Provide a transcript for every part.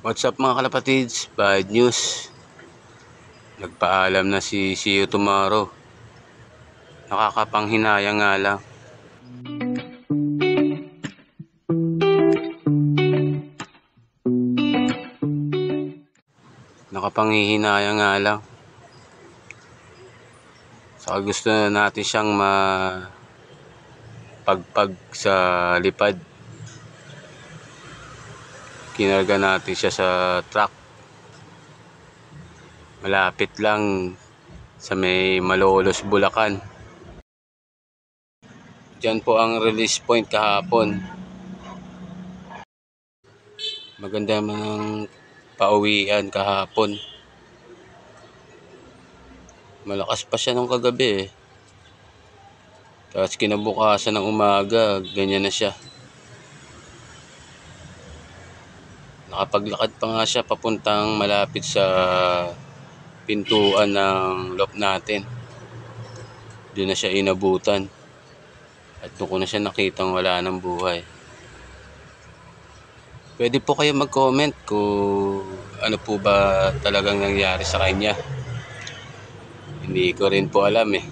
What's up mga kalapatids? Bad news. Nagpaalam na si See You Tomorrow. Nakakapanghinayang nga lang. Nakapanghihinayang nga lang. Saka gusto na natin siyang mapagpag sa lipad. Kinarga natin siya sa truck. Malapit lang sa may Malolos, Bulacan. Diyan po ang release point kahapon. Maganda man ang pauwian kahapon. Malakas pa siya nung kagabi eh. Tapos kinabukasan ng umaga, ganyan na siya. Nakapaglakad pa nga siya papuntang malapit sa pintuan ng loft natin. Doon na siya inabutan. At doon ko na siya nakitang wala ng buhay. Pwede po kayo mag-comment kung ano po ba talagang nangyari sa kanya. Hindi ko rin po alam eh.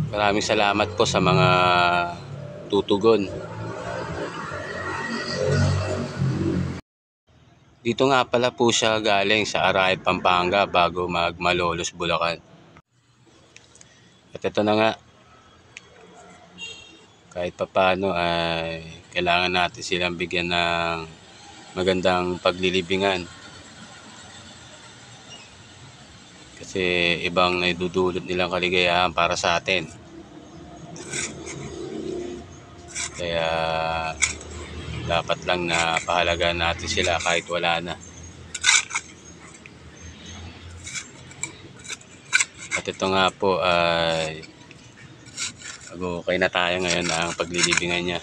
Maraming salamat po sa mga tutugon. Dito nga pala po siya galing sa Arayat, Pampanga bago mag-Malolos, Bulacan. At ito na nga. Kahit papano ay kailangan natin silang bigyan ng magandang paglilibingan. Kasi ibang naidudulot nilang kaligayahan para sa atin. Kaya dapat lang na pahalagaan natin sila kahit wala na. At ito nga po ay okay na tayo ngayon ang paglilibingan niya.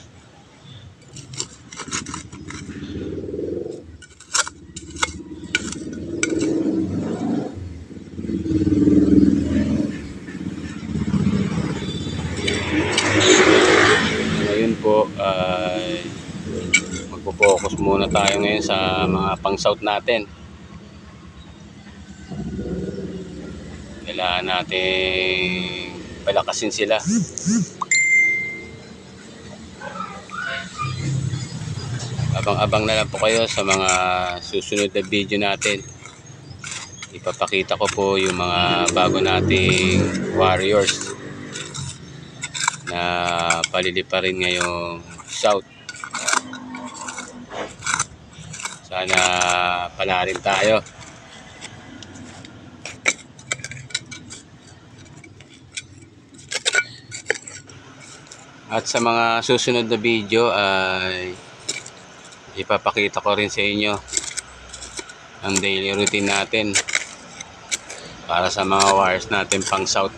Ngayon po ay magpo-focus muna tayo ngayon sa mga pang-south natin. Kailangan natin palakasin sila. Abang-abang na lang po kayo sa mga susunod na video natin. Ipapakita ko po yung mga bago nating warriors na palilipa rin ngayong south. Sana panarin tayo. At sa mga susunod na video ay ipapakita ko rin sa inyo ang daily routine natin para sa mga wires natin pang south.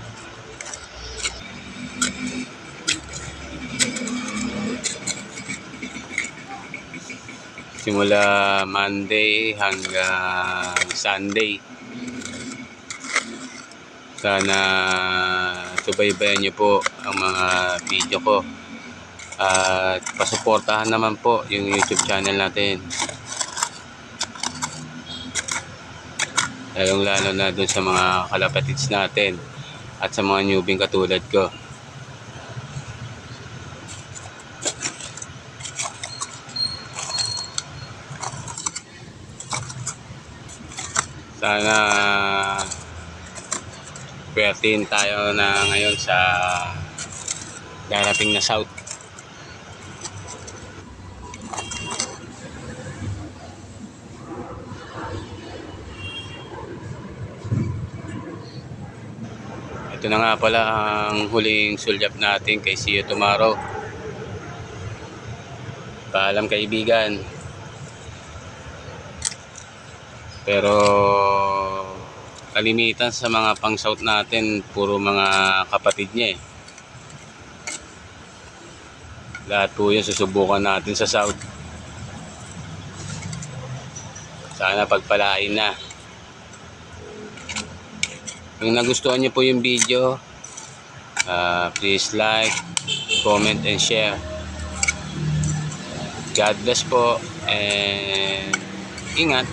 Simula Monday hanggang Sunday. Sana subaybayan niyo po ang mga video ko. At pasuportahan naman po yung YouTube channel natin. Lalong-lalo na dun sa mga kalapatids natin at sa mga newbie katulad ko. Sana pwertein tayo na ngayon sa darating na south. Ito na nga pala ang huling sulyap natin kay See You Tomorrow. Paalam kaibigan. Pero kalimitan sa mga pang south natin puro mga kapatid niya eh. Lahat po yun susubukan natin sa south. Sana pagpalain na. Kung nagustuhan niyo po yung video, please like, comment and share. God bless po and ingat.